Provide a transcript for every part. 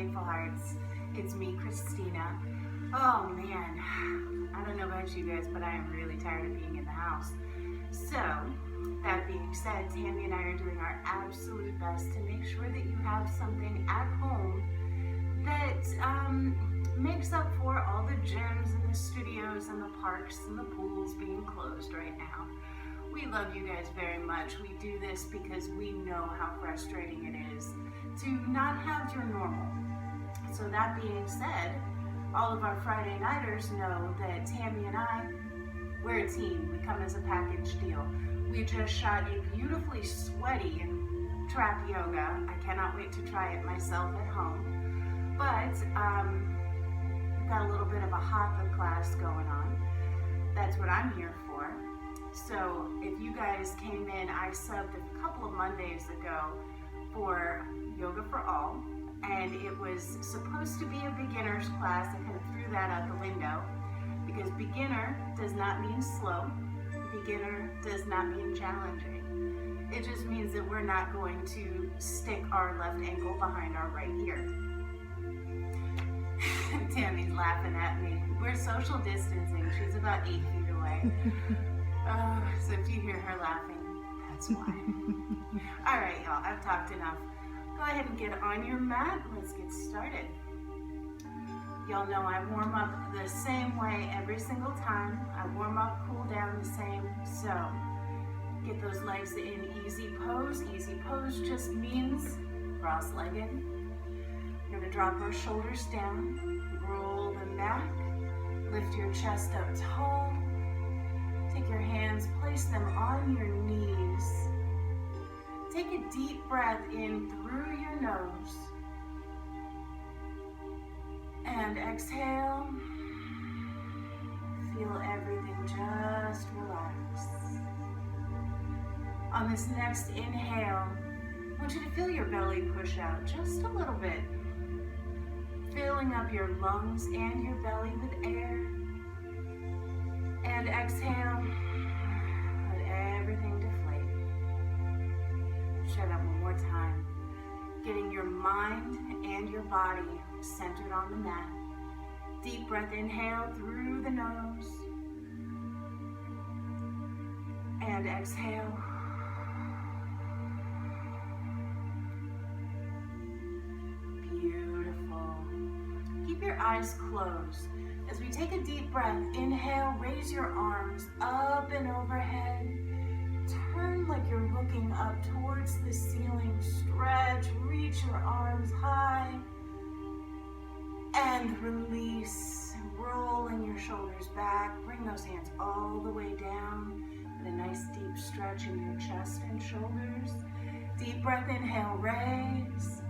Grateful Hearts. It's me, Kristina. Oh man, I don't know about you guys, but I am really tired of being in the house. So, that being said, Tammy and I are doing our absolute best to make sure that you have something at home that makes up for all the gyms and the studios and the parks and the pools being closed right now. We love you guys very much. We do this because we know how frustrating it is to not have your normal. So that being said, all of our Friday nighters know that Tammy and I, we're a team. We come as a package deal. We just shot a beautifully sweaty trap yoga. I cannot wait to try it myself at home. But we've got a little bit of a hatha class going on. That's what I'm here for. So if you guys came in, I subbed a couple of Mondays ago for Yoga for All, and it was supposed to be a beginner's class. I kind of threw that out the window because beginner does not mean slow. Beginner does not mean challenging. It just means that we're not going to stick our left ankle behind our right ear. Tammy's laughing at me. We're social distancing. She's about 8 feet away. So if you hear her laughing, that's why. All right, y'all, I've talked enough. Go ahead and get on your mat. Let's get started. Y'all know I warm up the same way every single time. I warm up, cool down the same. So get those legs in easy pose. Easy pose just means cross-legged. We're going to drop our shoulders down, roll them back, lift your chest up tall. Take your hands, place them on your knees. Take a deep breath in through your nose. And exhale. Feel everything just relax. On this next inhale, I want you to feel your belly push out just a little bit. Filling up your lungs and your belly with air. And exhale, let everything deflate. Shut up one more time. Getting your mind and your body centered on the mat. Deep breath, inhale through the nose. And exhale. Beautiful. Keep your eyes closed. As we take a deep breath, inhale, raise your arms up and overhead. Turn like you're looking up towards the ceiling. Stretch, reach your arms high. And release, rolling your shoulders back. Bring those hands all the way down. Get a nice deep stretch in your chest and shoulders. Deep breath, inhale, raise.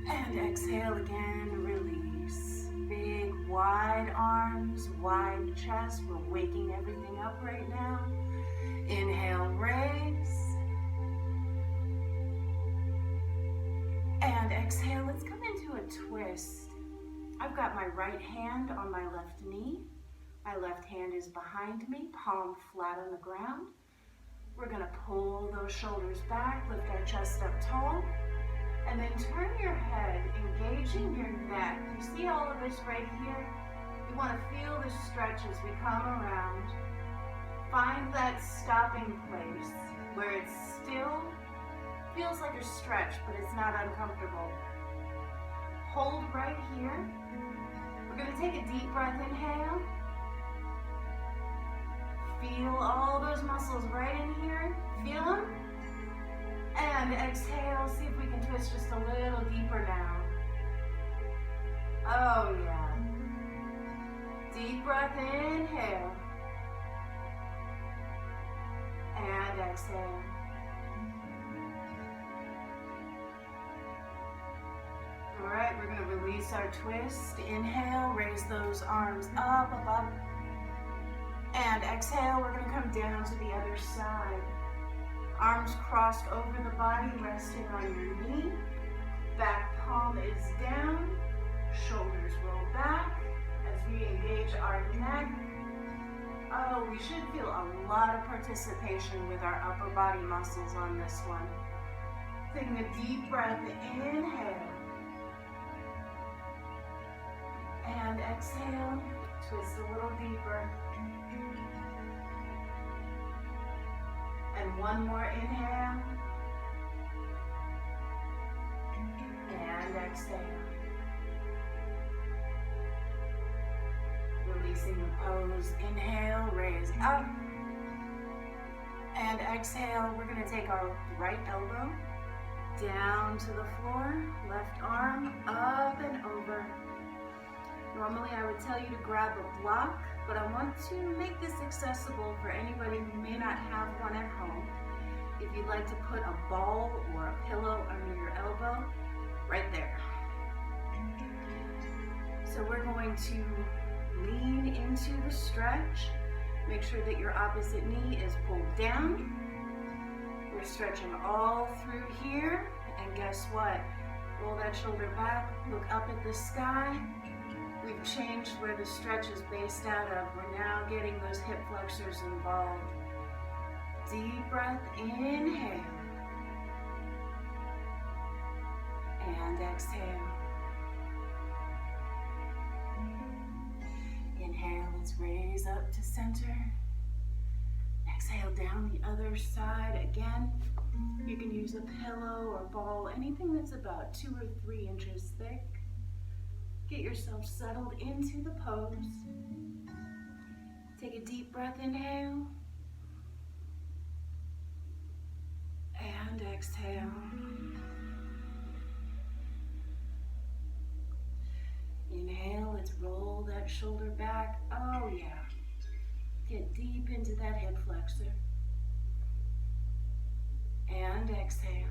And exhale again, release. Big, wide arms, wide chest. We're waking everything up right now. Inhale, raise. And exhale, let's come into a twist. I've got my right hand on my left knee. My left hand is behind me, palm flat on the ground. We're gonna pull those shoulders back, lift our chest up tall. And then turn your head, engaging your neck. You see all of this right here? We want to feel the stretch as we come around. Find that stopping place where it still feels like a stretch, but it's not uncomfortable. Hold right here. We're going to take a deep breath, inhale. Feel all those muscles right in here. Feel them. And exhale, see if we can twist just a little deeper down. Oh yeah. Deep breath, inhale. And exhale. All right, we're gonna release our twist. Inhale, raise those arms up, up, up. And exhale, we're gonna come down to the other side. Arms crossed over the body, resting on your knee. Back palm is down. Shoulders roll back as we engage our neck. Oh, we should feel a lot of participation with our upper body muscles on this one. Taking a deep breath, inhale. And exhale, twist a little deeper. And one more inhale. And exhale. Releasing the pose. Inhale, raise up. And exhale, we're going to take our right elbow down to the floor, left arm up and over. Normally I would tell you to grab a block, but I want to make this accessible for anybody who may not have one at home. If you'd like to put a ball or a pillow under your elbow, right there. So we're going to lean into the stretch. Make sure that your opposite knee is pulled down. We're stretching all through here, and guess what? Roll that shoulder back, look up at the sky. We've changed where the stretch is based out of. We're now getting those hip flexors involved. Deep breath, inhale. And exhale. Inhale, let's raise up to center. Exhale down the other side again. You can use a pillow or ball, anything that's about 2 or 3 inches thick. Get yourself settled into the pose. Take a deep breath, inhale. And exhale. Inhale, let's roll that shoulder back. Oh yeah. Get deep into that hip flexor. And exhale.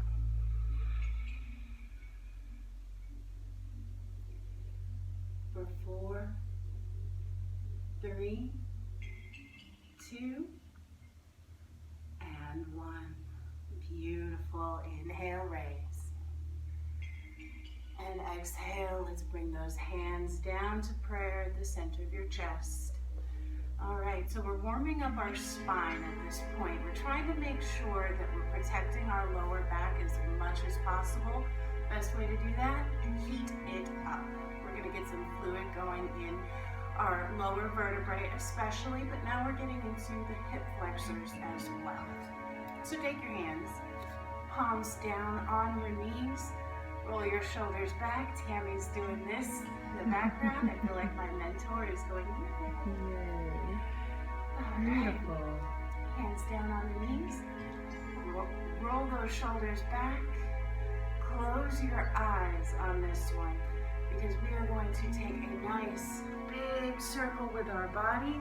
For 4, 3, 2, and 1. Beautiful. Inhale, raise. And exhale, let's bring those hands down to prayer at the center of your chest. All right, so we're warming up our spine at this point. We're trying to make sure that we're protecting our lower back as much as possible. Best way to do that, heat it up. We're going to get some fluid going in our lower vertebrae especially, but now we're getting into the hip flexors as well. So take your hands, palms down on your knees, roll your shoulders back. Tammy's doing this in the background. I feel like my mentor is going, yay. All right. Beautiful. Hands down on the knees. Roll those shoulders back. Close your eyes on this one because we are going to take a nice big circle with our body,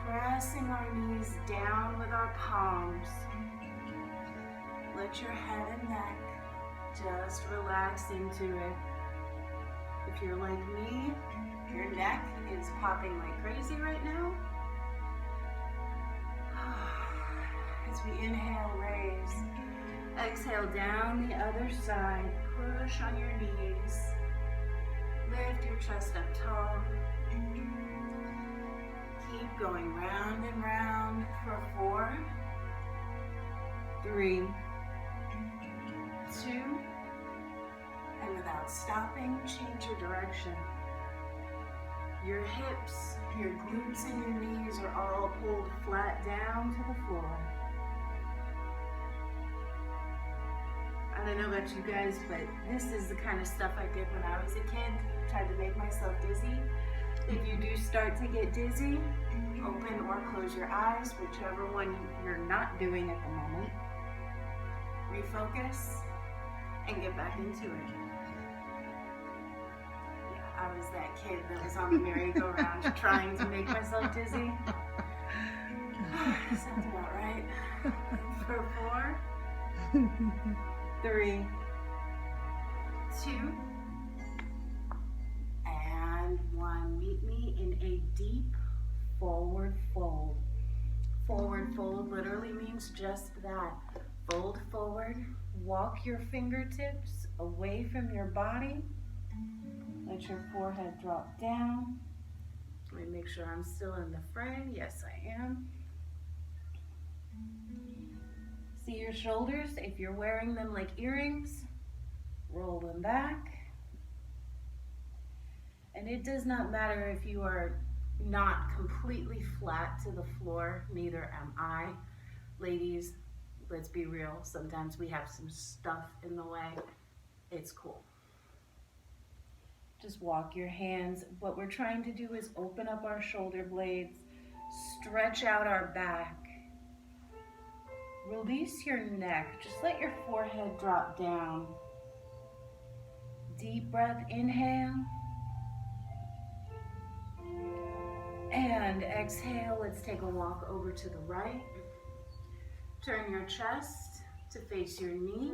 pressing our knees down with our palms. Let your head and neck just relax into it. If you're like me, your neck is popping like crazy right now. As we inhale, raise. Exhale down the other side. Push on your knees. Lift your chest up tall. Keep going round and round for 4, 3, 2, and without stopping, change your direction. Your hips, your glutes, and your knees are all pulled flat down to the floor. I don't know about you guys, but this is the kind of stuff I did when I was a kid. Tried to make myself dizzy. If you do start to get dizzy, open or close your eyes, whichever one you're not doing at the moment. Refocus and get back into it. Yeah, I was that kid that was on the merry-go-round trying to make myself dizzy. Sounds about right. For 4, 3, 2, and 1. Meet me in a deep forward fold. Forward fold literally means just that. Fold forward. Walk your fingertips away from your body. Let your forehead drop down. Let me make sure I'm still in the frame. Yes, I am. See see your shoulders. If you're wearing them like earrings, roll them back. And it does not matter if you are not completely flat to the floor, neither am I. Ladies, let's be real, sometimes we have some stuff in the way. It's cool. Just walk your hands. What we're trying to do is open up our shoulder blades, stretch out our back. Release your neck. Just let your forehead drop down. Deep breath, inhale. And exhale. Let's take a walk over to the right. Turn your chest to face your knee.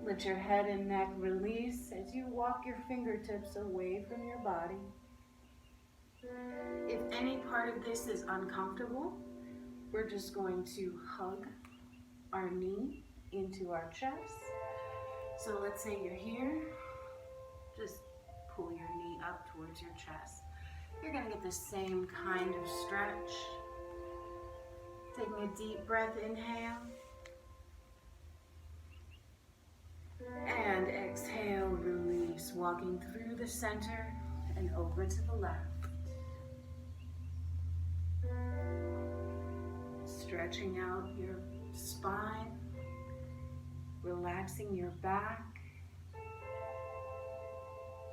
Let your head and neck release as you walk your fingertips away from your body. If any part of this is uncomfortable, we're just going to hug our knee into our chest. So let's say you're here, just pull your knee up towards your chest. You're gonna get the same kind of stretch. Taking a deep breath, inhale. And exhale, release, walking through the center and over to the left. Stretching out your spine, relaxing your back.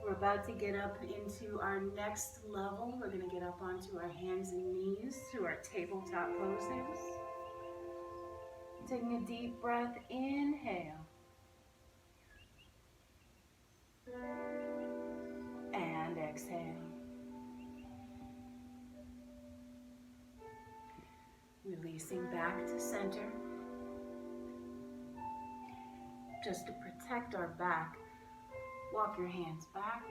We're about to get up into our next level. We're going to get up onto our hands and knees through our tabletop poses. Taking a deep breath, inhale. And exhale. Releasing back to center. Just to protect our back, walk your hands back.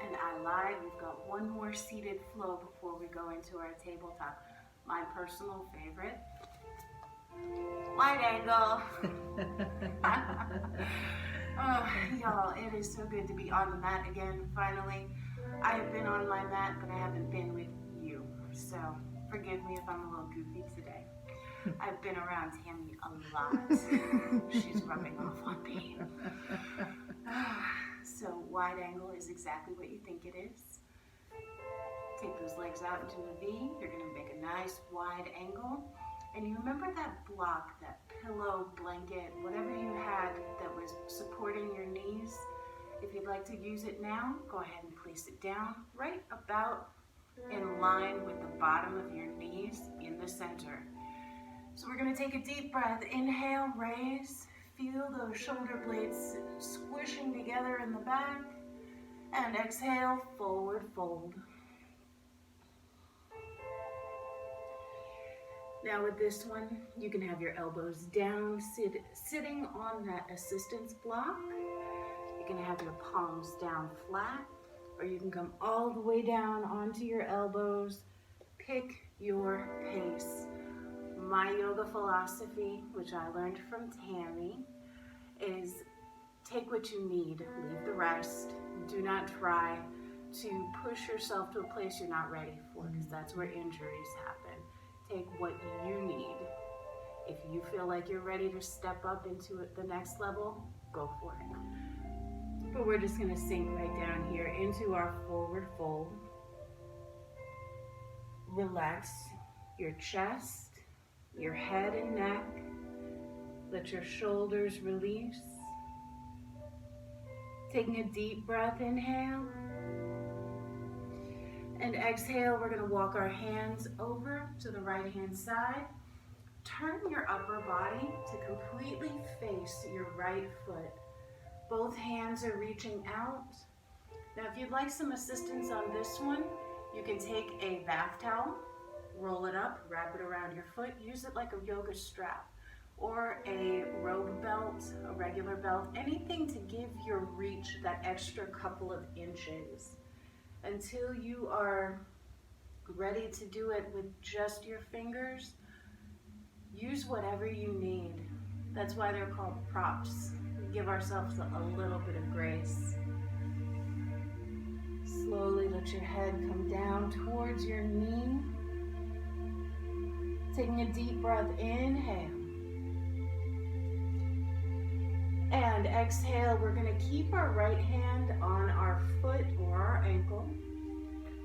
And I lied, we've got one more seated flow before we go into our tabletop. My personal favorite. Wide angle. Oh, y'all, it is so good to be on the mat again, finally. I have been on my mat, but I haven't been with you. So forgive me if I'm a little goofy today. I've been around Tammy a lot. She's rubbing off on me. So wide angle is exactly what you think it is. Take those legs out into a V. You're going to make a nice wide angle. And you remember that block, that pillow, blanket, whatever you had that was supporting your knees? If you'd like to use it now, go ahead and place it down right about in line with the bottom of your knees in the center. So we're going to take a deep breath. Inhale, raise. Feel those shoulder blades squishing together in the back. And exhale, forward fold. Now with this one, you can have your elbows down, sitting on that assistance block. You can have your palms down flat, or you can come all the way down onto your elbows. Pick your pace. My yoga philosophy, which I learned from Tammy, is take what you need, leave the rest. Do not try to push yourself to a place you're not ready for, because that's where injuries happen. Take what you need. If you feel like you're ready to step up into the next level, go for it. But we're just gonna sink right down here into our forward fold. Relax your chest, your head and neck. Let your shoulders release. Taking a deep breath, inhale. And exhale, we're gonna walk our hands over to the right hand side. Turn your upper body to completely face your right foot. Both hands are reaching out. Now, if you'd like some assistance on this one, you can take a bath towel, roll it up, wrap it around your foot, use it like a yoga strap, or a robe belt, a regular belt, anything to give your reach that extra couple of inches. Until you are ready to do it with just your fingers, use whatever you need. That's why they're called props. We give ourselves a little bit of grace. Slowly let your head come down towards your knee. Taking a deep breath, inhale. And exhale, we're going to keep our right hand on our foot or our ankle.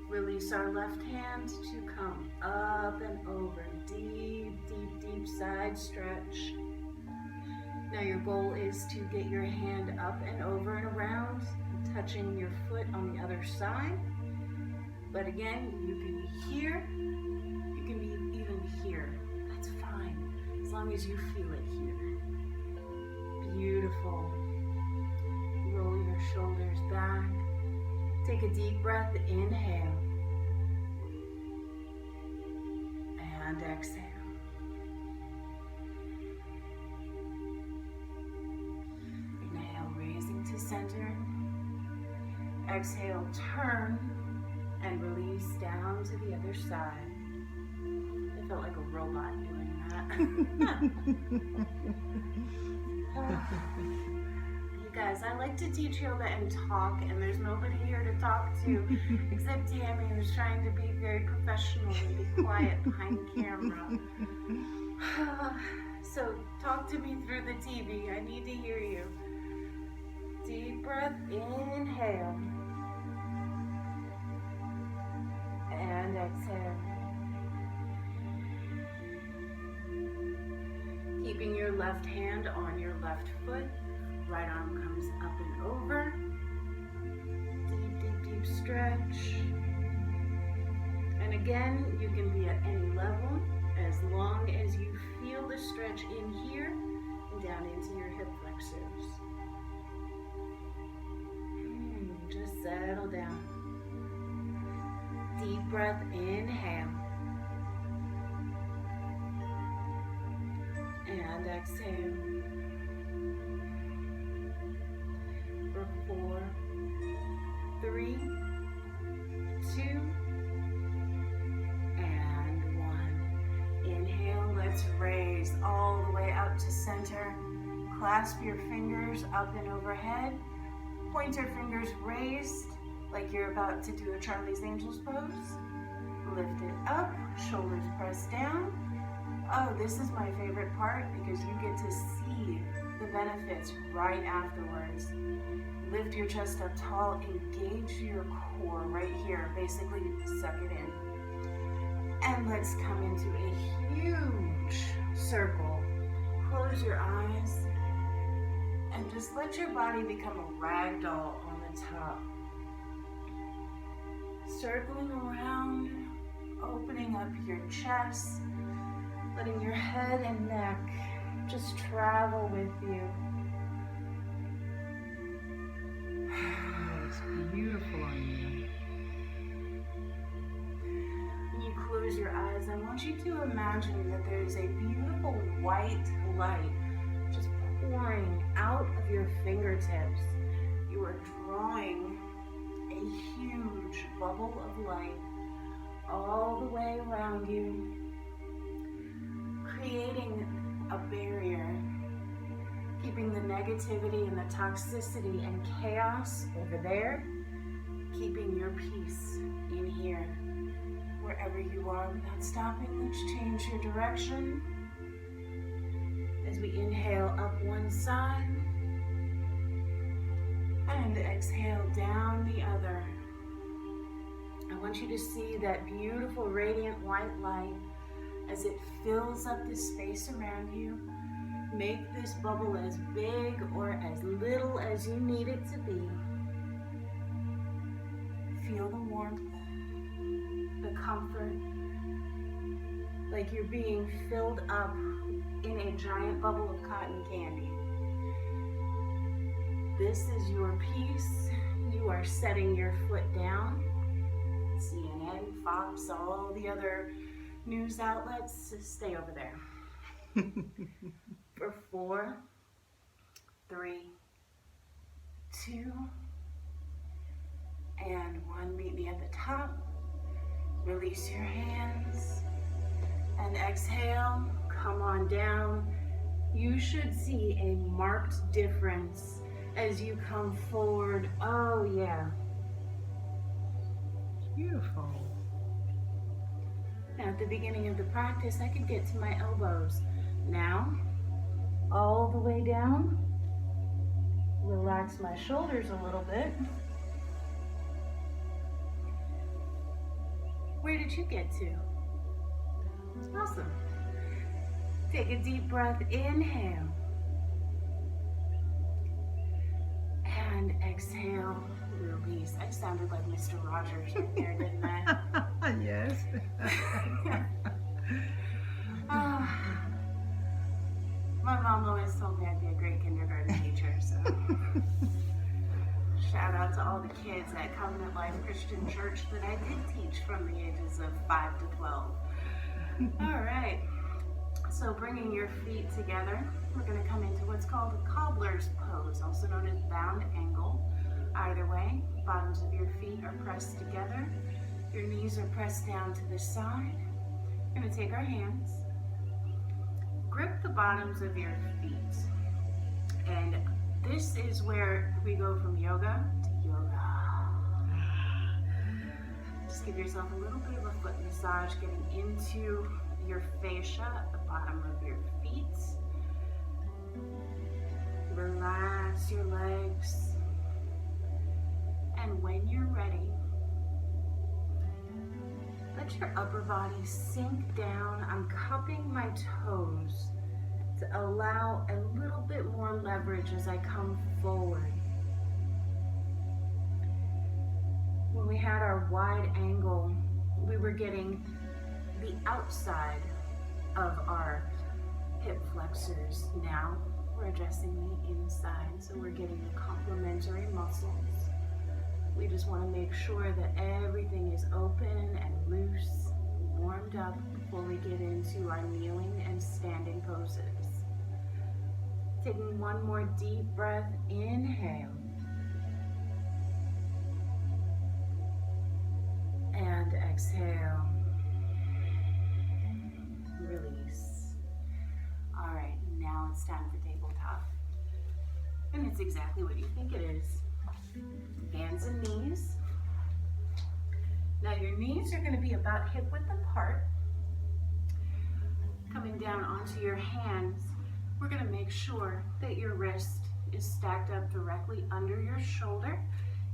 Release our left hand to come up and over. Deep, deep, deep side stretch. Now your goal is to get your hand up and over and around, touching your foot on the other side. But again, you can be here, you can be even here. That's fine, as long as you feel it here. Beautiful. Roll your shoulders back. Take a deep breath, inhale. And exhale. Inhale, raising to center. Exhale, turn and release down to the other side. I felt like a robot doing that. You guys, I like to teach yoga and talk, and there's nobody here to talk to except Tammy, who's trying to be very professional and be quiet behind the camera. So talk to me through the TV. I need to hear you. Deep breath, inhale. And exhale. Keeping your left hand on your left foot. Right arm comes up and over. Deep, deep, deep stretch. And again, you can be at any level as long as you feel the stretch in here and down into your hip flexors. Just settle down. Deep breath, inhale. And exhale. For 4, 3, 2, and 1. Inhale, let's raise all the way up to center. Clasp your fingers up and overhead. Pointer fingers raised like you're about to do a Charlie's Angels pose. Lift it up, shoulders pressed down. Oh, this is my favorite part because you get to see the benefits right afterwards. Lift your chest up tall, engage your core right here. Basically, suck it in. And let's come into a huge circle. Close your eyes and just let your body become a rag doll on the top. Circling around, opening up your chest, letting your head and neck just travel with you. It's beautiful on you. When you close your eyes, I want you to imagine that there's a beautiful white light just pouring out of your fingertips. You are drawing a huge bubble of light all the way around you, creating a barrier, keeping the negativity and the toxicity and chaos over there, keeping your peace in here. Wherever you are, without stopping, let's change your direction. As we inhale up one side, and exhale down the other. I want you to see that beautiful radiant white light as it fills up the space around you. Make this bubble as big or as little as you need it to be. Feel the warmth, the comfort, like you're being filled up in a giant bubble of cotton candy. This is your peace. You are setting your foot down. CNN, Fox, all the other news outlets, stay over there. For 4, 3, 2, and 1. Meet me at the top. Release your hands. And exhale, come on down. You should see a marked difference as you come forward. Oh yeah. Beautiful. Now at the beginning of the practice, I could get to my elbows. Now, all the way down Relax my shoulders a little bit. Where did you get to? Awesome. Take a deep breath, inhale. And exhale, release. I sounded like Mr. Rogers right there, didn't I? Yes. My mom always told me I'd be a great kindergarten teacher, so shout out to all the kids at Covenant Life Christian Church that I did teach from the ages of 5 to 12. All right, so bringing your feet together, we're going to come into what's called a cobbler's pose, also known as bound angle. Either way, bottoms of your feet are pressed together, your knees are pressed down to the side. We're going to take our hands, grip the bottoms of your feet, and this is where we go from yoga to yoga. Just give yourself a little bit of a foot massage, getting into your fascia at the bottom of your feet. Relax your legs, and when you're ready, let your upper body sink down. I'm cupping my toes to allow a little bit more leverage as I come forward. When we had our wide angle, we were getting the outside of our hip flexors. Now we're adjusting the inside, so we're getting the complementary muscles. We just want to make sure that everything is open and loose, warmed up before we get into our kneeling and standing poses. Taking one more deep breath, inhale. And exhale. Release. All right, now it's time for tabletop. And it's exactly what you think it is. Hands and knees. Now your knees are going to be about hip width apart. Coming down onto your hands, we're going to make sure that your wrist is stacked up directly under your shoulder,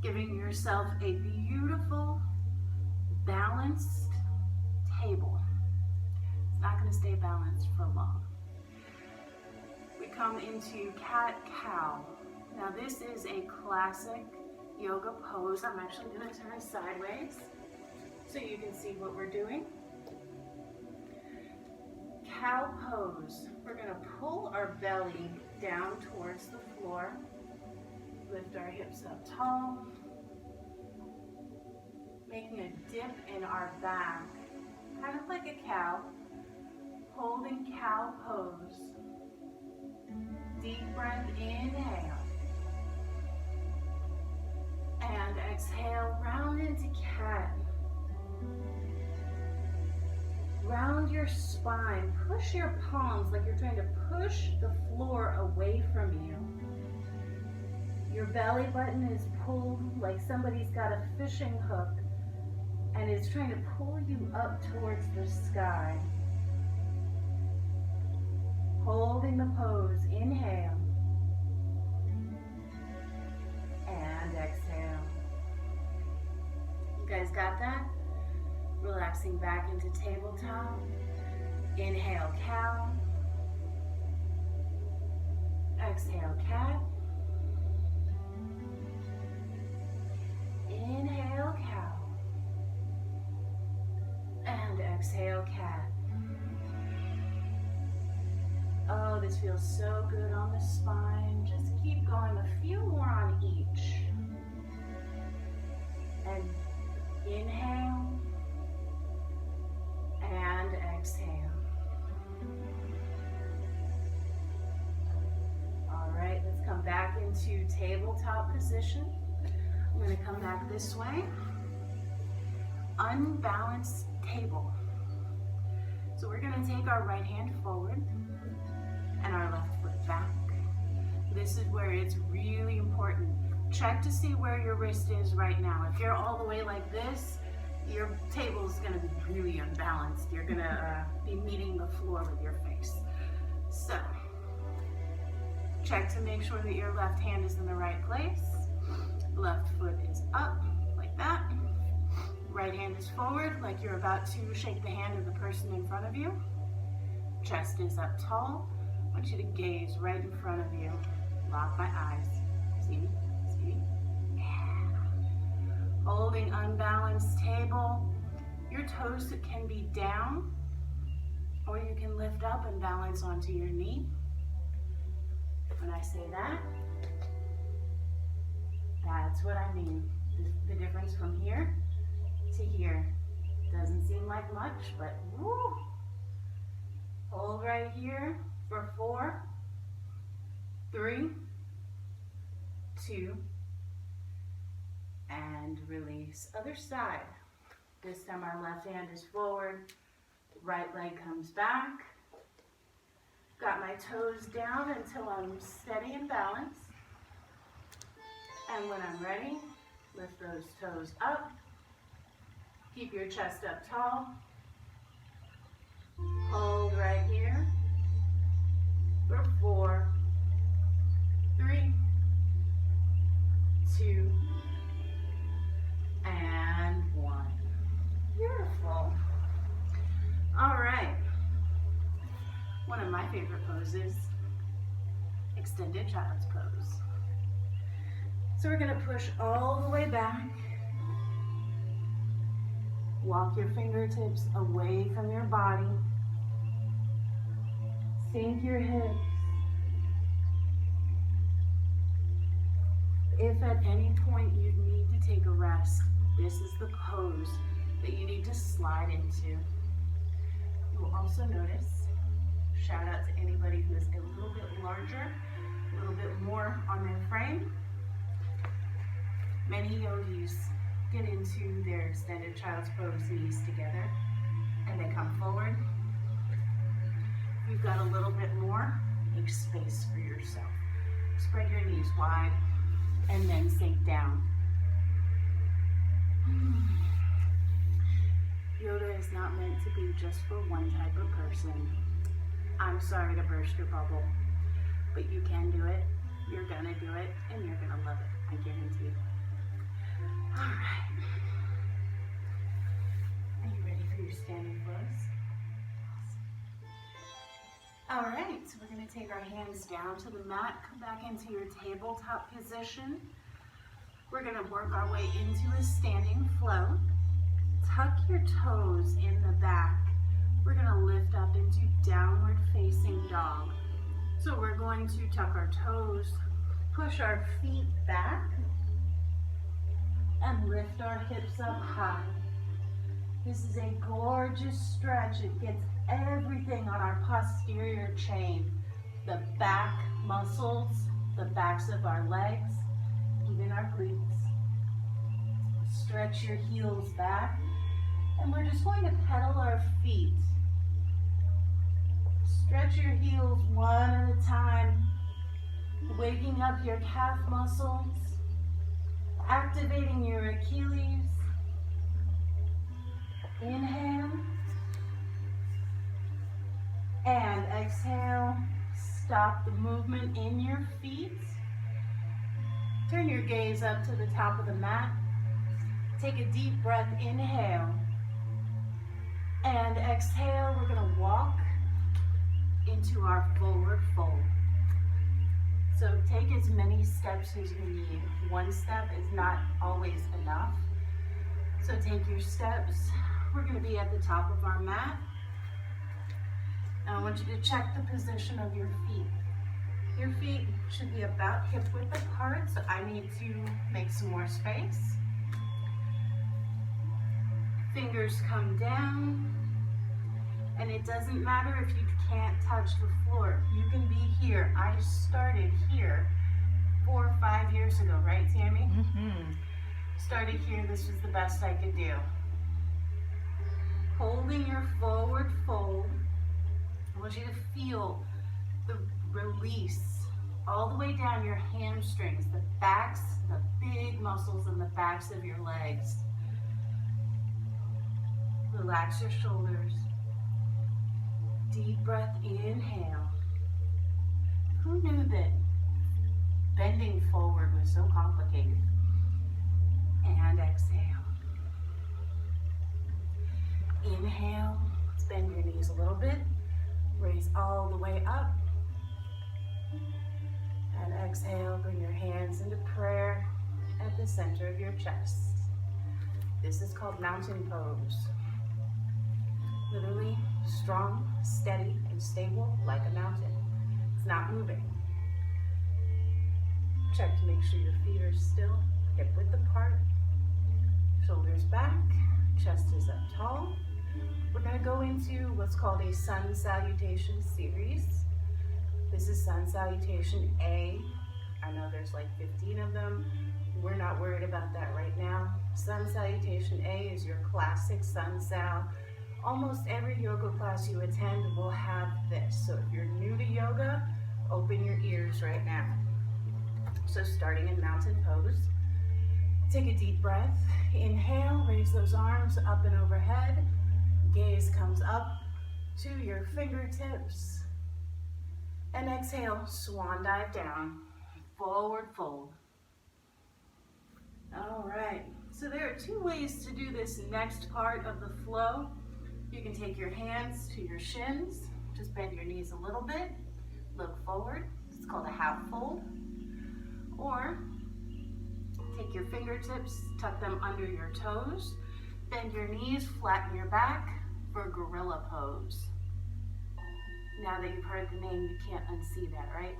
giving yourself a beautiful, balanced table. It's not going to stay balanced for long. We come into cat-cow. Now this is a classic yoga pose. I'm actually going to turn sideways so you can see what we're doing. Cow pose. We're going to pull our belly down towards the floor. Lift our hips up tall. Making a dip in our back, kind of like a cow. Holding cow pose. Deep breath, inhale. And exhale, round into cat. Round your spine, push your palms like you're trying to push the floor away from you. Your belly button is pulled like somebody's got a fishing hook and is trying to pull you up towards the sky. Holding the pose, inhale. And exhale. You guys got that? Relaxing back into tabletop. Inhale, cow. Exhale, cat. Inhale, cow. And exhale, cat. Oh, this feels so good on the spine. Just keep going, a few more on each. And inhale. And exhale. All right, let's come back into tabletop position. I'm going to come back this way. Unbalanced table. So we're going to take our right hand forward and our left foot back. This is where it's really important. Check to see where your wrist is right now. If you're all the way like this, your table is going to be really unbalanced. You're going to be meeting the floor with your face. So Check to make sure that your left hand is in the right place. Left foot is up, like that. Right hand is forward, like you're about to shake the hand of the person in front of you. Chest is up tall. I want you to gaze right in front of you. Lock my eyes. See me? See me? Yeah. Holding unbalanced table. Your toes can be down, or you can lift up and balance onto your knee. When I say that, that's what I mean. The difference from here to here. Doesn't seem like much, but woo. Hold right here for 4, 3, 2, and release. Other side. This time our left hand is forward, right leg comes back. Got my toes down until I'm steady and balanced. And when I'm ready, lift those toes up. Keep your chest up tall. Hold right here for 4, 3, 2, and 1. Beautiful. All right. One of my favorite poses, extended child's pose. So we're going to push all the way back. Walk your fingertips away from your body. Sink your hips. If at any point you need to take a rest, this is the pose that you need to slide into. You will also notice, shout out to anybody who is a little bit larger, a little bit more on their frame. Many yogis get into their extended child's pose knees together and they come forward. You've got a little bit more, make space for yourself. Spread your knees wide and then sink down. Yoga is not meant to be just for one type of person. I'm sorry to burst your bubble, but you can do it, you're gonna do it, and you're gonna love it, I guarantee. All right. Are you ready for your standing pose? All right, so we're gonna take our hands down to the mat, come back into your tabletop position. We're gonna work our way into a standing flow. Tuck your toes in the back. We're gonna lift up into downward facing dog. So we're going to tuck our toes, push our feet back, and lift our hips up high. This is a gorgeous stretch. It gets everything on our posterior chain, the back muscles, the backs of our legs, even our glutes. Stretch your heels back, and we're just going to pedal our feet. Stretch your heels one at a time, waking up your calf muscles, activating your Achilles. Inhale and exhale. Stop the movement in your feet. Turn your gaze up to the top of the mat. Take a deep breath, inhale. And exhale, we're going to walk into our forward fold. So take as many steps as you need. One step is not always enough. So take your steps. We're going to be at the top of our mat. Now I want you to check the position of your feet. Your feet should be about hip width apart, so I need to make some more space. Fingers come down. And it doesn't matter if you can't touch the floor. You can be here. I started here 4 or 5 years ago, right, Tammy? Mm-hmm. Started here, this was the best I could do. Holding your forward fold, I want you to feel the release all the way down your hamstrings, the backs, the big muscles in the backs of your legs. Relax your shoulders. Deep breath, inhale. Who knew that bending forward was so complicated. And exhale. Inhale, let's bend your knees a little bit. Raise all the way up. And exhale, bring your hands into prayer at the center of your chest. This is called mountain pose. Literally strong, steady, and stable like a mountain. It's not moving. Check to make sure your feet are still, hip width apart, shoulders back, chest is up tall. We're going to go into what's called a sun salutation series. This is sun salutation A. I know there's like 15 of them. We're not worried about that right now. Sun salutation A is your classic sun sal. Almost every yoga class you attend will have this. So if you're new to yoga, open your ears right now. So starting in mountain pose, take a deep breath. Inhale, raise those arms up and overhead. Gaze comes up to your fingertips. And exhale, swan dive down, forward fold. All right, so there are two ways to do this next part of the flow. You can take your hands to your shins, just bend your knees a little bit, look forward. It's called a half fold. Or take your fingertips, tuck them under your toes, bend your knees, flatten your back for gorilla pose. Now that you've heard the name, you can't unsee that, right?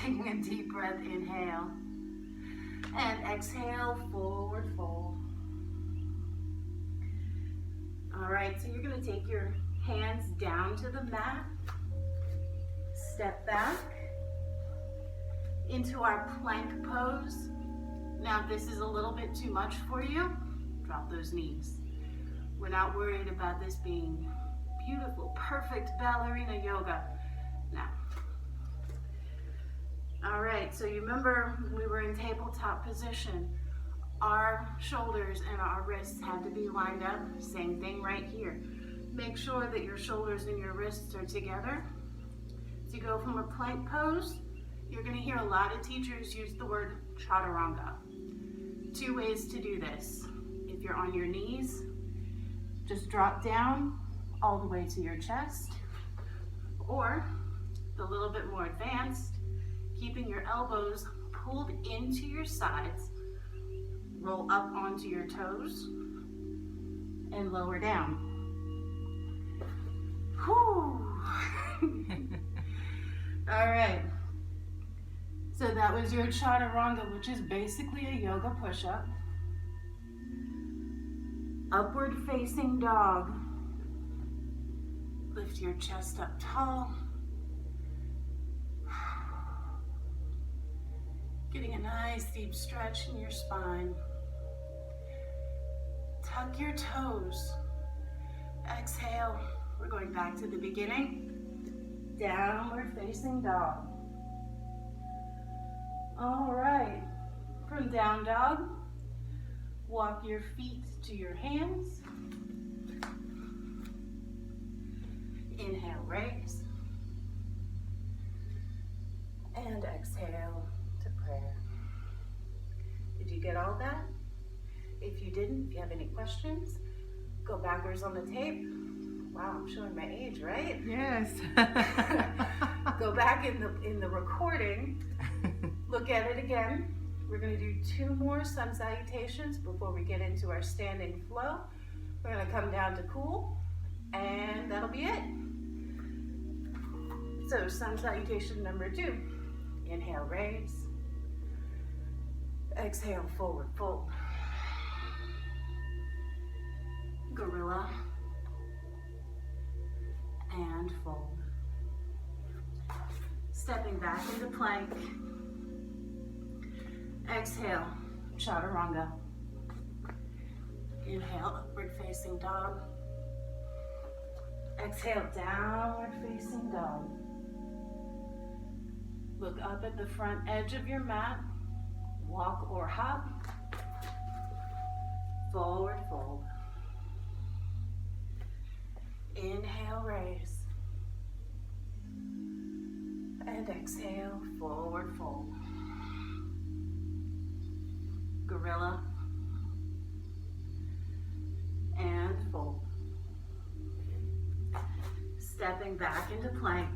Taking a deep breath, inhale. And exhale, forward fold. All right, so you're gonna take your hands down to the mat, step back into our plank pose. Now, if this is a little bit too much for you, drop those knees. We're not worried about this being beautiful, perfect ballerina yoga. Now, all right, so you remember we were in tabletop position. Our shoulders and our wrists had to be lined up. Same thing right here. Make sure that your shoulders and your wrists are together. So you go from a plank pose, you're gonna hear a lot of teachers use the word chaturanga. Two ways to do this. If you're on your knees, just drop down all the way to your chest, or a little bit more advanced, keeping your elbows pulled into your sides, roll up onto your toes, and lower down. Whew. All right. So that was your chaturanga, which is basically a yoga push-up. Upward facing dog. Lift your chest up tall. Getting a nice deep stretch in your spine. Tuck your toes. Exhale. We're going back to the beginning. Downward facing dog. All right. From down dog, walk your feet to your hands. Inhale, raise. And exhale to prayer. Did you get all that? If you didn't, if you have any questions, go backwards on the tape. Wow, I'm showing my age, right? Yes. Go back in the recording, look at it again. We're going to do 2 more sun salutations before we get into our standing flow. We're going to come down to cool, and that'll be it. So sun salutation number 2. Inhale, raise. Exhale, forward fold. Gorilla. And fold. Stepping back into plank. Exhale, chaturanga. Inhale, upward facing dog. Exhale, downward facing dog. Look up at the front edge of your mat. Walk or hop. Forward fold. Inhale, raise. And exhale, forward fold. gorilla. And fold. Stepping back into plank.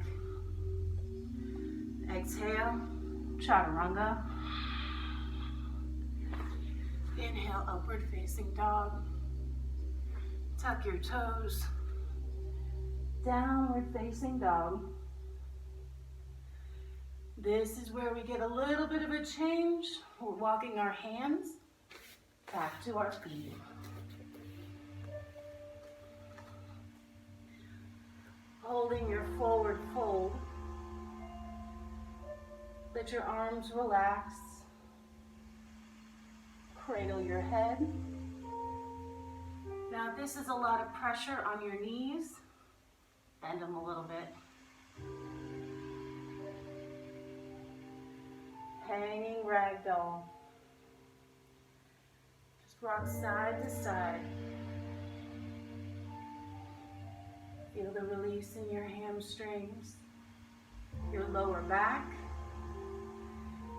Exhale, chaturanga. Inhale, upward facing dog. Tuck your toes. Downward facing dog. This is where we get a little bit of a change. We're walking our hands back to our feet. Holding your forward fold. Let your arms relax. Cradle your head. Now if this is a lot of pressure on your knees, bend them a little bit. Hanging ragdoll. Just rock side to side. Feel the release in your hamstrings, your lower back.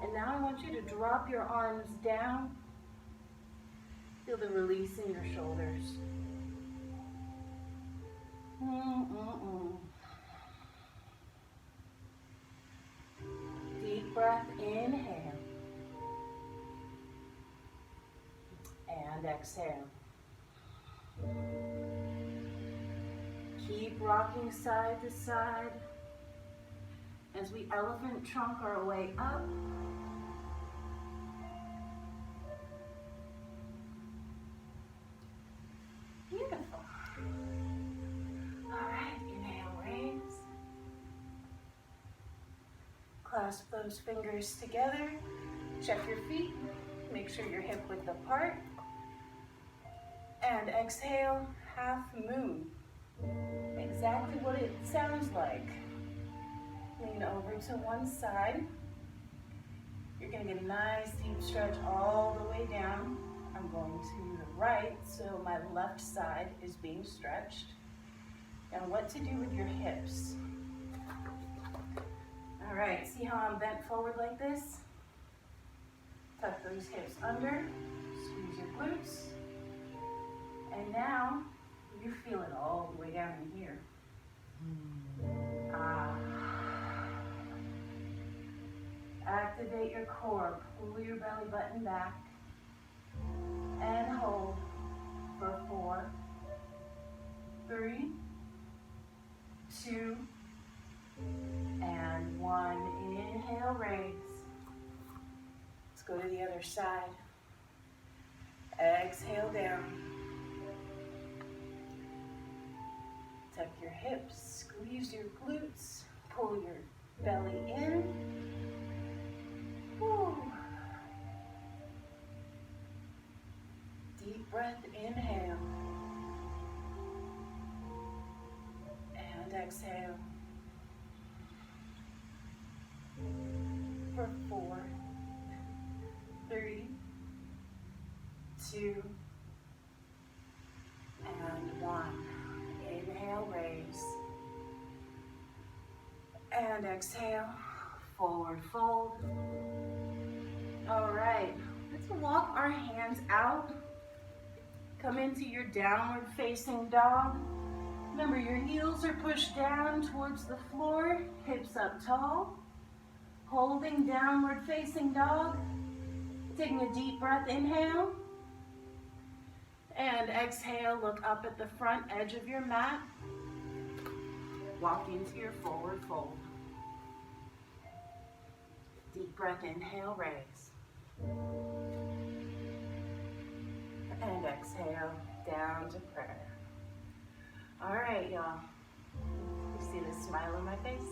And now I want you to drop your arms down. Feel the release in your shoulders. Deep breath, inhale. And exhale. Keep rocking side to side as we elephant trunk our way up. Beautiful. All right, inhale, raise. Clasp those fingers together. Check your feet. Make sure you're hip width apart. And exhale, half moon. Exactly what it sounds like. Lean over to one side. You're going to get a nice deep stretch all the way down. I'm going to the right, so my left side is being stretched. Now what to do with your hips. All right, see how I'm bent forward like this? Tuck those hips under, squeeze your glutes. And now, you feel it all the way down in here. Activate your core, pull your belly button back, and hold for 4, 3, 2, and 1. Inhale, raise. Let's go to the other side. Exhale down. Tuck your hips, squeeze your glutes, pull your belly in. Woo. Deep breath, inhale. And exhale. For 4, 3, 2, and 1. Inhale, raise. And exhale, forward fold. All right, let's walk our hands out. Come into your downward facing dog. Remember, your heels are pushed down towards the floor, hips up tall. Holding downward facing dog. Taking a deep breath, inhale. And exhale, look up at the front edge of your mat. Walk into your forward fold. Deep breath, inhale, raise. And exhale, down to prayer. All right, y'all. You see the smile on my face?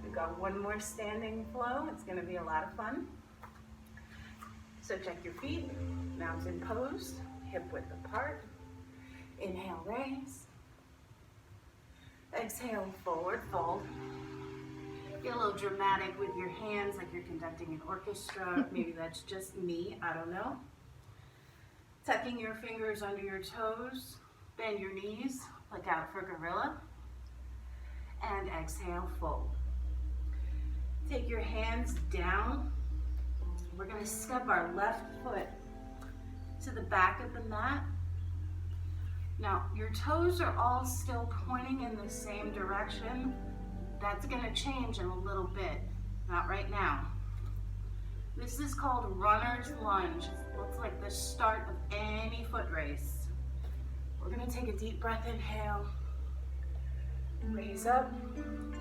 We've got one more standing flow. It's gonna be a lot of fun. So check your feet, mountain pose, hip width apart. Inhale, raise. Exhale, forward fold. Get a little dramatic with your hands, like you're conducting an orchestra. Maybe that's just me, I don't know. Tucking your fingers under your toes, bend your knees, look out for gorilla. And exhale, fold. Take your hands down. We're gonna step our left foot to the back of the mat. Now, your toes are all still pointing in the same direction. That's gonna change in a little bit, not right now. This is called runner's lunge. It looks like the start of any foot race. We're gonna take a deep breath, inhale. Raise up,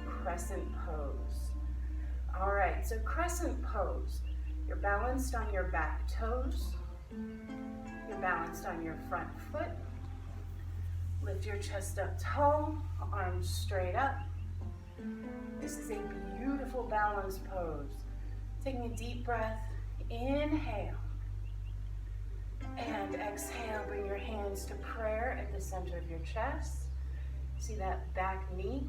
crescent pose. All right, so crescent pose. You're balanced on your back toes. You're balanced on your front foot. Lift your chest up tall, arms straight up. This is a beautiful balanced pose. Taking a deep breath, inhale. And exhale, bring your hands to prayer at the center of your chest. See that back knee?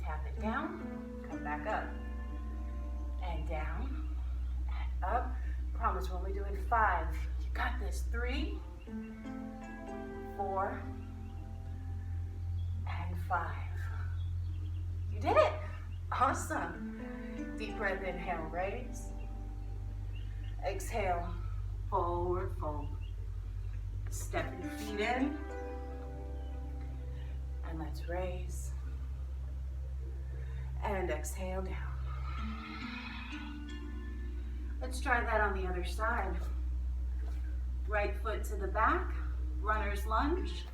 Tap it down, come back up. And down, and up. Promise we're only doing 5. You got this. 3, 4, and 5. You did it. Awesome. Deep breath, inhale, raise. Exhale, forward fold. Step your feet in. And let's raise. And exhale down. Let's try that on the other side. Right foot to the back, runner's lunge.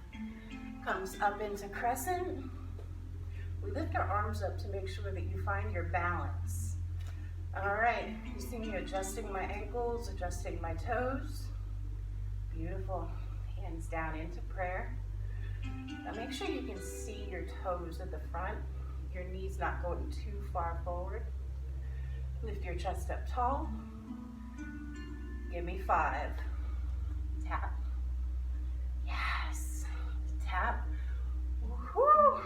Comes up into crescent. We lift our arms up to make sure that you find your balance. All right, you see me adjusting my ankles, adjusting my toes. Beautiful. Hands down into prayer. Now make sure you can see your toes at the front. Your knees not going too far forward. Lift your chest up tall. Give me 5. Tap. Yes. Tap. Woo-hoo.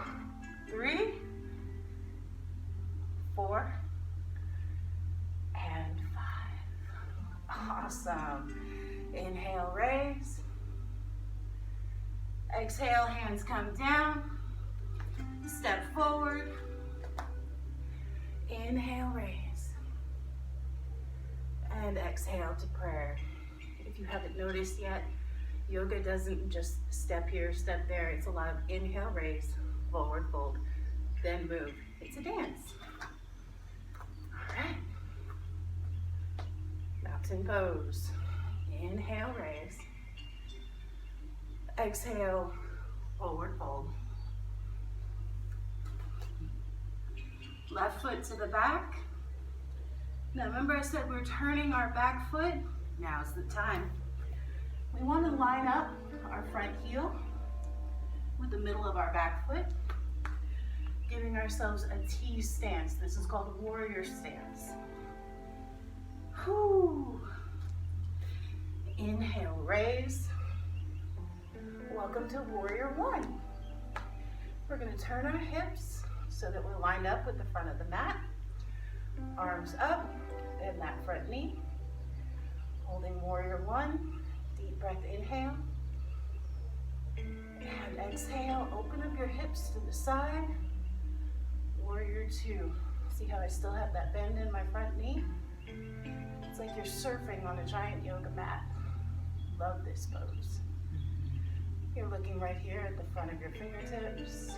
3, 4, and 5. Awesome. Inhale, raise. Exhale, hands come down. Step forward. Inhale, raise. And exhale to prayer. If you haven't noticed yet, yoga doesn't just step here, step there. It's a lot of inhale, raise, forward fold, then move. It's a dance. All right. Mountain pose. Inhale, raise. Exhale, forward fold. Left foot to the back. Now remember I said we're turning our back foot? Now's the time. We want to line up our front heel with the middle of our back foot, giving ourselves a T stance. This is called a warrior stance. Whew. Inhale, raise. Welcome to warrior 1. We're going to turn our hips so that we're lined up with the front of the mat. Arms up, bend that front knee. Holding warrior 1. Deep breath, inhale. And exhale, open up your hips to the side. Warrior 2. See how I still have that bend in my front knee? It's like you're surfing on a giant yoga mat. Love this pose. You're looking right here at the front of your fingertips.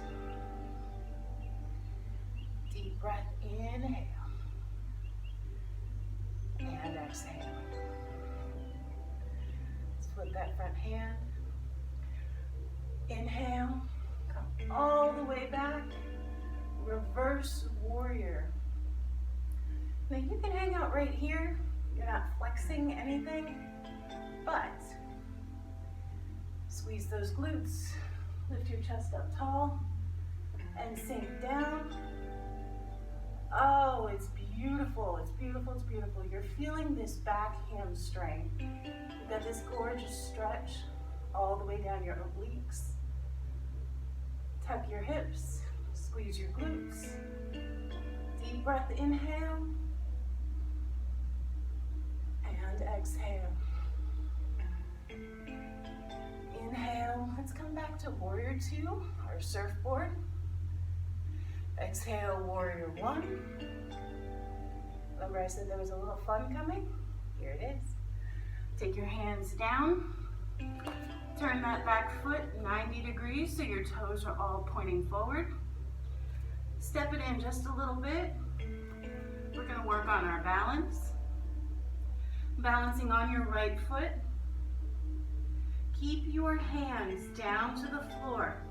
Deep breath, inhale. And exhale. Let's flip that front hand. Inhale, come all the way back. Reverse warrior. Now you can hang out right here. You're not flexing anything, but squeeze those glutes. Lift your chest up tall and sink down. Oh, it's beautiful. It's beautiful. It's beautiful. You're feeling this back hamstring. You've got this gorgeous stretch all the way down your obliques. Tuck your hips. Squeeze your glutes. Deep breath, inhale. And exhale. Inhale. Let's come back to warrior 2, our surfboard. Exhale, warrior 1. Remember I said there was a little fun coming? Here it is. Take your hands down. Turn that back foot 90 degrees so your toes are all pointing forward. Step it in just a little bit. We're going to work on our balance. Balancing on your right foot. Keep your hands down to the floor.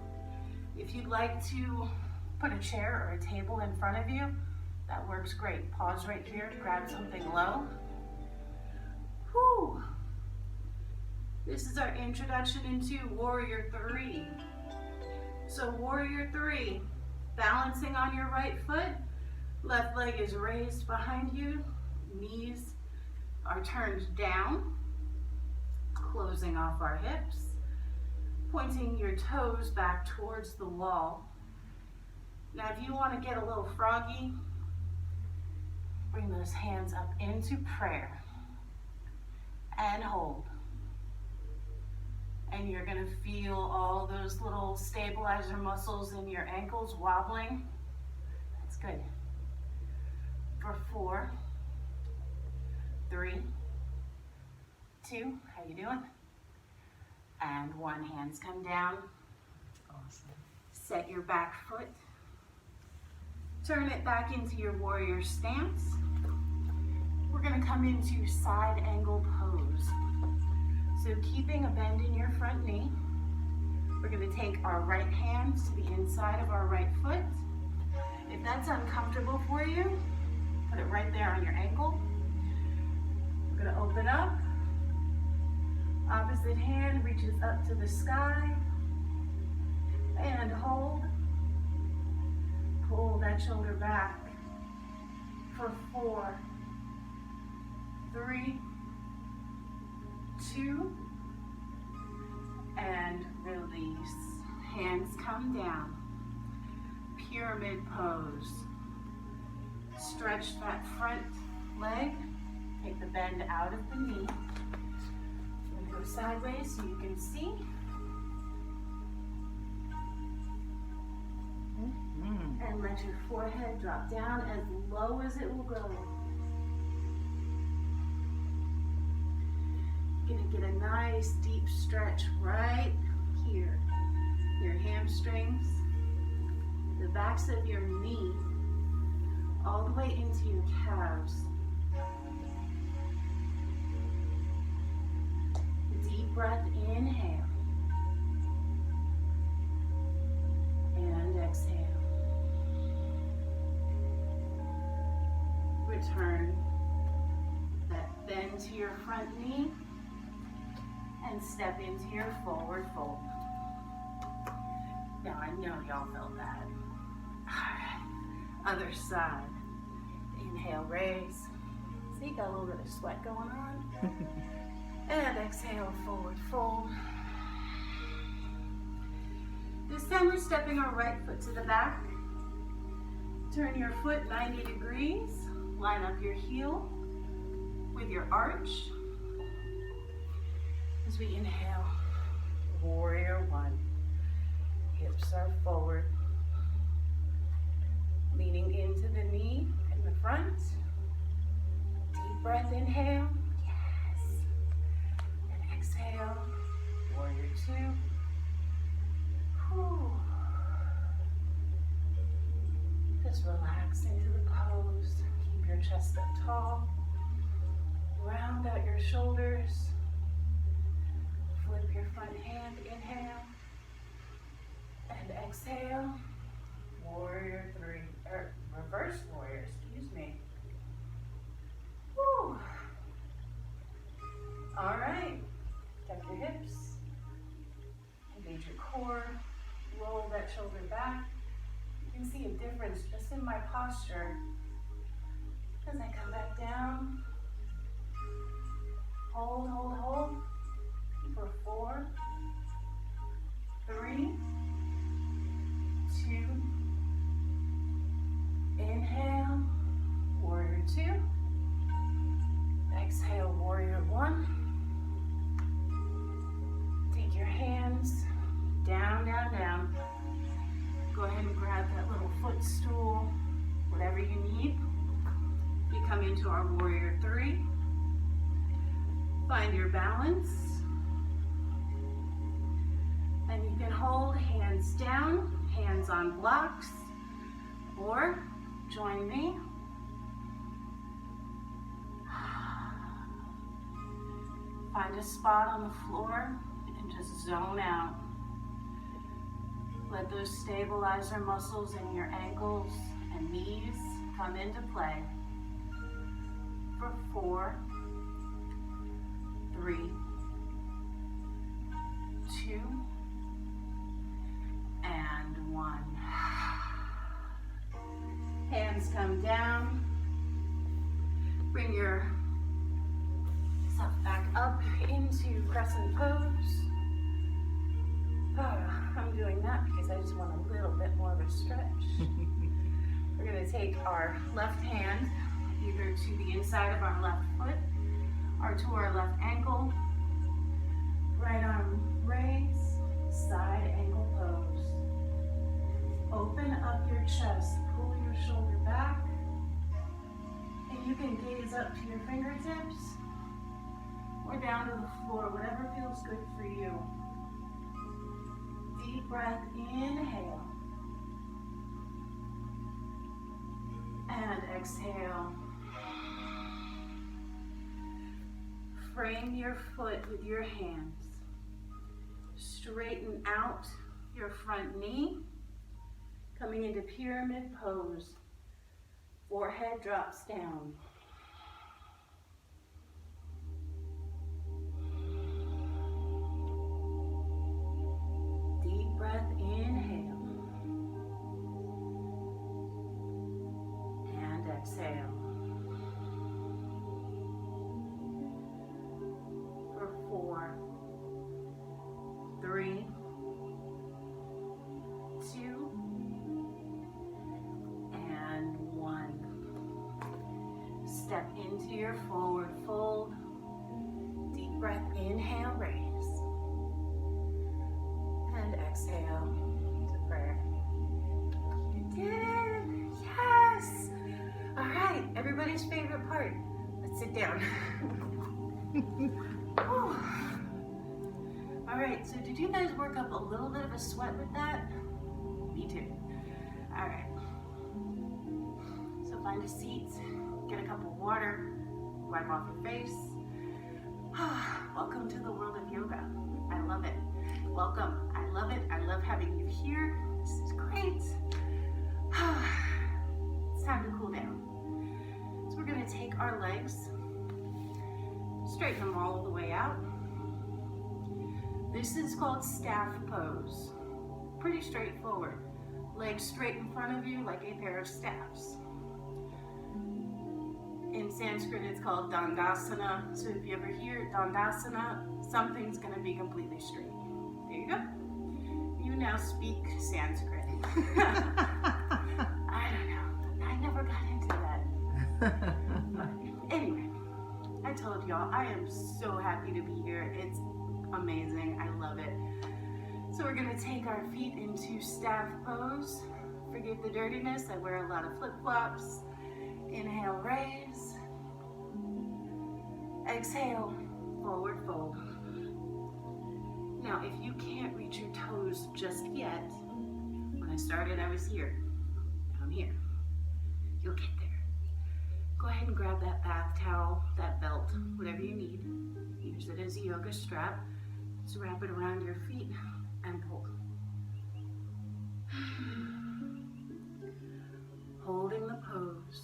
If you'd like to put a chair or a table in front of you, that works great. Pause right here, grab something low. Whew. This is our introduction into Warrior 3. So Warrior 3, balancing on your right foot, left leg is raised behind you, knees are turned down, closing off our hips, pointing your toes back towards the wall. Now if you want to get a little froggy, bring those hands up into prayer and hold. And you're going to feel all those little stabilizer muscles in your ankles wobbling. That's good. For 4, 3, 2, how you doing? And 1, hands come down. Awesome. Set your back foot. Turn it back into your warrior stance. We're going to come into side angle pose. So keeping a bend in your front knee, we're going to take our right hand to the inside of our right foot. If that's uncomfortable for you, put it right there on your ankle. We're going to open up. Opposite hand reaches up to the sky. And hold. Pull that shoulder back for 4, 3, 2, and release. Hands come down. Pyramid pose. Stretch that front leg. Take the bend out of the knee. I'm going to go sideways so you can see. And let your forehead drop down as low as it will go. You're going to get a nice deep stretch right here. Your hamstrings, the backs of your knee, all the way into your calves. Deep breath, inhale. And exhale. Return that bend to your front knee and step into your forward fold. Now I know y'all felt that. All right, other side. Inhale, raise. See, got a little bit of sweat going on. And exhale, forward fold. This time we're stepping our right foot to the back. Turn your foot 90 degrees. Line up your heel with your arch. As we inhale, Warrior 1. Hips are forward. Leaning into the knee in the front. Deep breath, inhale. Yes. And exhale, Warrior 2. Whew. Just relax into the pose. Keep your chest up tall. Round out your shoulders. Flip your front hand, inhale. And exhale. Warrior 3, or reverse warrior, excuse me. Whew. All right. Tuck your hips. Engage your core. Roll that shoulder back. You can see a difference just in my posture as I come back down. Hold, hold, hold. For 4, 3, 2. Inhale, Warrior 2. Exhale, Warrior 1. Take your hands down, down, down. Go ahead and grab that little footstool, whatever you need. We come into our Warrior 3. Find your balance. And you can hold hands down, hands on blocks, or join me. Find a spot on the floor and just zone out. Let those stabilizer muscles in your ankles and knees come into play for 4, 3, 2, and 1. Hands come down. Bring yourself back up into crescent pose. I'm doing that because I just want a little bit more of a stretch. We're going to take our left hand either to the inside of our left foot or to our left ankle. Right arm raise, side ankle pose. Open up your chest, pull your shoulder back, and you can gaze up to your fingertips or down to the floor, whatever feels good for you. Deep breath, inhale. And exhale. Frame your foot with your hands. Straighten out your front knee. Coming into pyramid pose. Forehead drops down. Deep breath, inhale. And exhale. For 4, 3, 2, and 1. Step into your forward fold. Deep breath, inhale, raise. And exhale to prayer. You did it! Yes! All right, everybody's favorite part. Let's sit down. All right, so did you guys work up a little bit of a sweat with that? Me too. All right. So find a seat, get a cup of water, wipe off your face. Welcome to the world of yoga. I love it. Welcome. I love it. I love having you here. This is great. It's time to cool down. So we're going to take our legs, straighten them all the way out. This is called staff pose. Pretty straightforward. Legs straight in front of you like a pair of staffs. In Sanskrit, it's called Dandasana. So if you ever hear Dandasana, something's going to be completely straight. There you go. You now speak Sanskrit. I don't know. I never got into that. But anyway, I told y'all, I am so happy to be here. It's amazing. I love it. So we're going to take our feet into staff pose. Forgive the dirtiness. I wear a lot of flip-flops. Inhale, raise. Exhale, forward fold. Now, if you can't reach your toes just yet, when I started, I was here. Now I'm here. You'll get there. Go ahead and grab that bath towel, that belt, whatever you need. Use it as a yoga strap. Just wrap it around your feet and pull. Holding the pose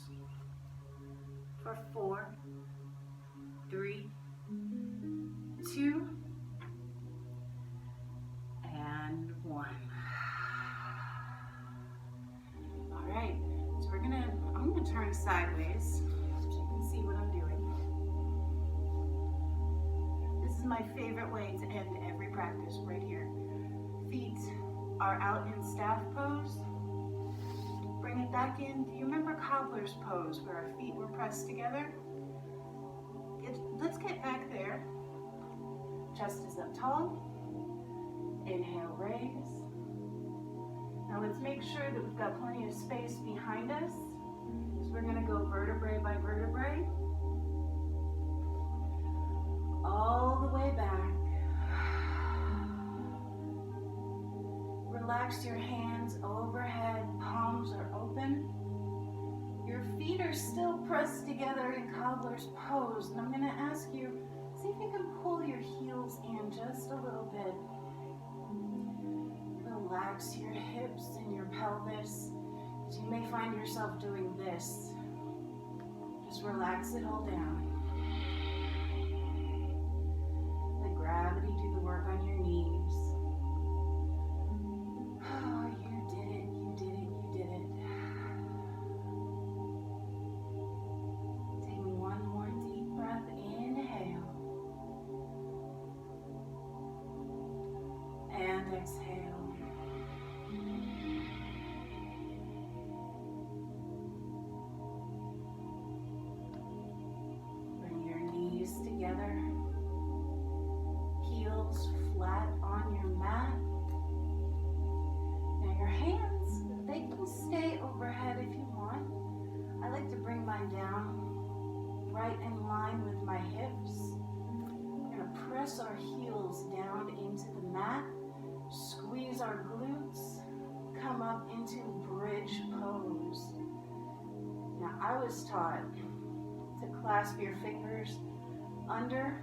for 4, 3, 2, and 1. All right, so I'm gonna turn sideways so you can see what I'm doing. This is my favorite way to end every practice right here. Feet are out in staff pose. Bring it back in. Do you remember cobbler's pose where our feet were pressed together? Let's get back there. Chest is up tall. Inhale, raise. Now let's make sure that we've got plenty of space behind us. So we're going to go vertebrae by vertebrae. all the way back. Relax your hands overhead, palms are open. Your feet are still pressed together in cobbler's pose. And I'm going to ask you, see if you can pull your heels in just a little bit. Relax your hips and your pelvis. You may find yourself doing this. Just relax it all down. Let gravity do the work on your knees. Oh, you did it, you did it, you did it. Take one more deep breath. Inhale. And exhale. Together, heels flat on your mat. Now your hands, they can stay overhead if you want. I like to bring mine down right in line with my hips. We're going to press our heels down into the mat, squeeze our glutes, come up into bridge pose. Now I was taught to clasp your fingers under,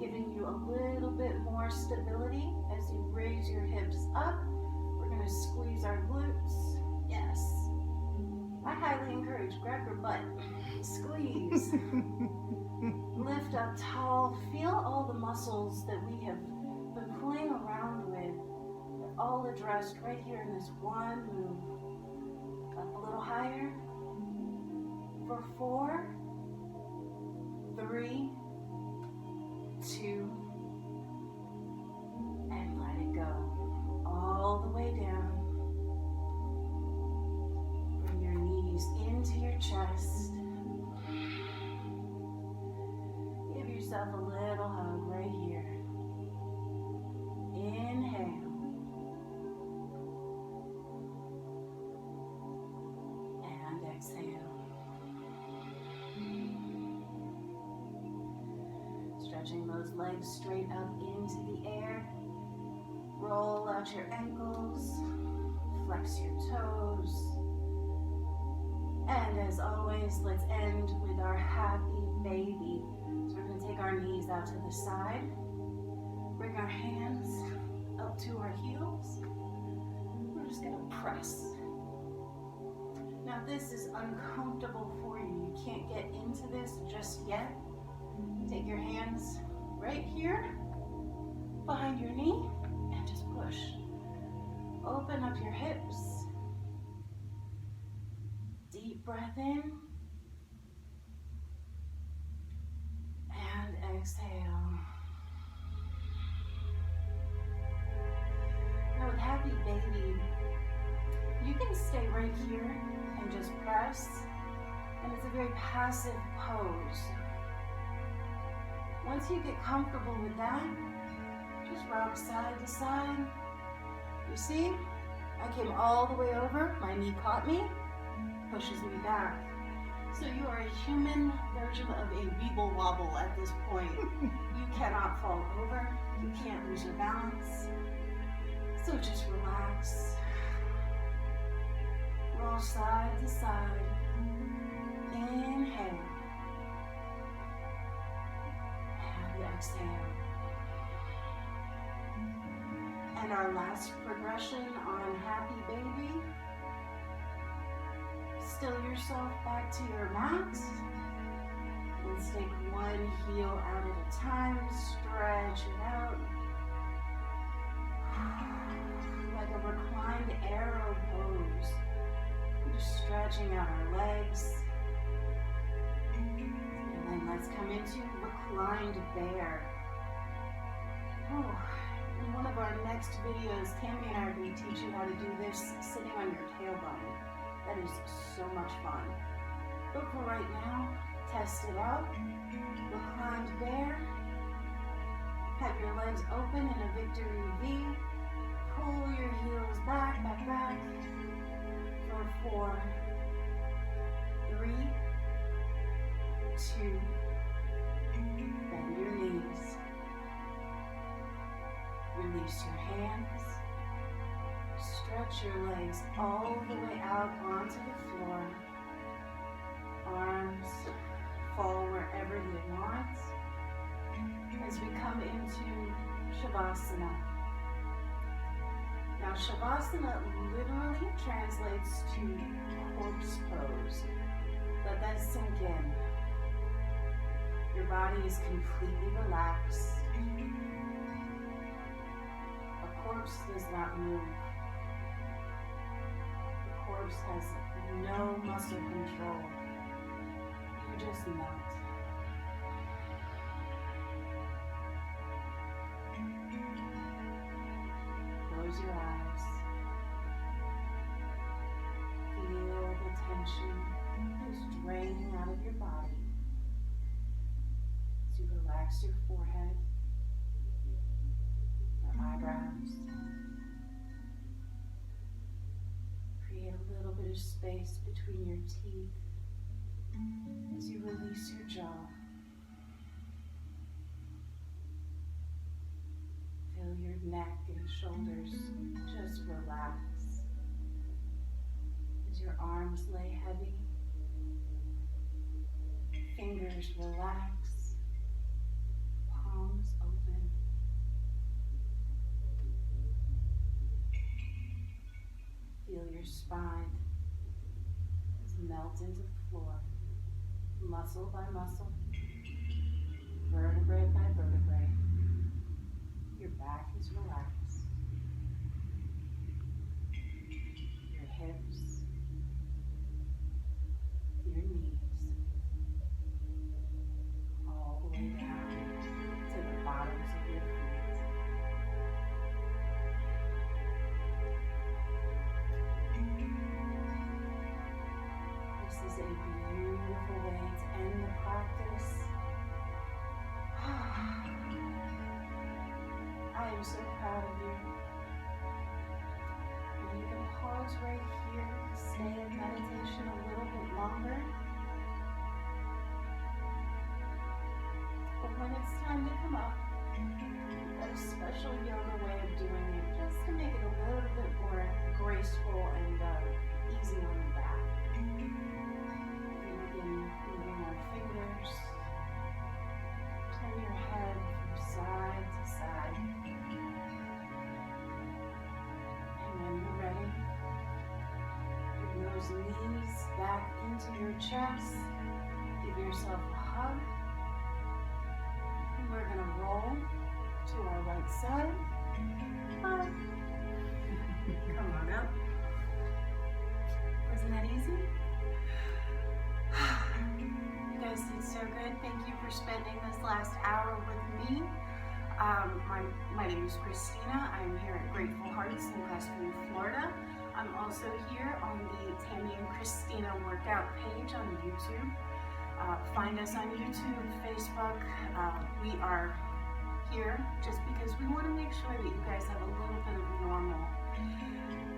giving you a little bit more stability as you raise your hips up. We're going to squeeze our glutes. Yes. I highly encourage, grab your butt, squeeze, lift up tall, feel all the muscles that we have been playing around with. They're all addressed right here in this one move. Up a little higher for 4, 3, 2, and let it go. All the way down. Bring your knees into your chest. Give yourself a little hug right here. Inhale. And exhale. Stretching those legs straight up into the air. Roll out your ankles. Flex your toes. And as always, let's end with our happy baby. So we're going to take our knees out to the side. Bring our hands up to our heels. We're just going to press. Now this is uncomfortable for you. You can't get into this just yet. Take your hands right here behind your knee and just push. Open up your hips. Deep breath in and exhale. Now with happy baby, you can stay right here and just press, and it's a very passive pose. Once you get comfortable with that, just rock side to side. You see, I came all the way over, my knee caught me, pushes me back. So you are a human version of a weeble wobble at this point. You cannot fall over, you can't lose your balance. So just relax. Roll side to side. Inhale. And exhale. And our last progression on Happy Baby. Still yourself back to your mat. Let's take one heel out at a time. Stretch it out. Like a reclined arrow pose. We're just stretching out our legs. And then let's come into reclined bear. Oh, in one of our next videos, Tammy and I are going to teach you how to do this sitting on your tailbone. That is so much fun. But for right now, test it out. Reclined bear. Have your legs open in a victory V. Pull your heels back, back, back. For 4, 3, 2, bend your knees. Release your hands. Stretch your legs all the way out onto the floor. Arms fall wherever they want. As we come into Shavasana. Now Shavasana literally translates to corpse pose. Let that sink in. Your body is completely relaxed. A corpse does not move. The corpse has no muscle control. You just melt. Close your eyes. Feel the tension just draining out of your body as you relax your forehead, your eyebrows. Create a little bit of space between your teeth as you release your jaw. Feel your neck and shoulders just relax as your arms lay heavy. Fingers relax, palms open. Feel your spine melt into the floor, muscle by muscle, vertebrae by vertebrae. Your back is relaxed. Your hips, your knees, all the way down to the bottoms of your feet. This is a beautiful way to end the practice. I am so proud of you. And you can pause right here, stay in meditation a little bit longer. But when it's time to come up, a special yoga way of doing it, just to make it a little bit more graceful and easy on the back. We begin moving our fingers. Turn your head from side to side. And when you're ready, bring those knees back into your chest. Give yourself a hug. And we're going to roll to our right side. Hug. Come on up. Wasn't that easy? You guys did so good. Thank you for spending this last hour with me. My name is Kristina. I'm here at Grateful Hearts in Westview, Florida. I'm also here on the Tammy and Kristina workout page on YouTube. Find us on YouTube, Facebook. We are here just because we want to make sure that you guys have a little bit of normal.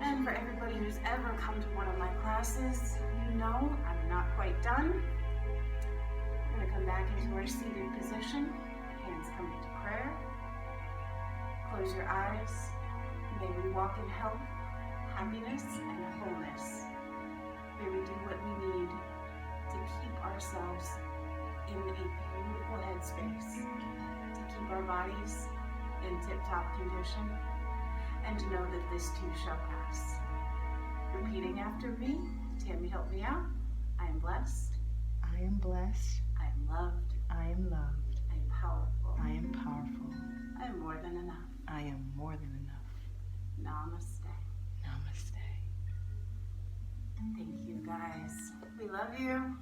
And for everybody who's ever come to one of my classes, you know I'm not quite done. We're going to come back into our seated position. Hands come into prayer. Close your eyes. May we walk in health, happiness, and wholeness. May we do what we need to keep ourselves in a beautiful headspace, to keep our bodies in tip-top condition, and to know that this too shall pass. Repeating after me, Tammy, help me out. I am blessed. I am blessed. I am loved. I am loved. I am powerful. I am powerful. I am more than enough. I am more than enough. Namaste. Namaste. Thank you, guys. We love you.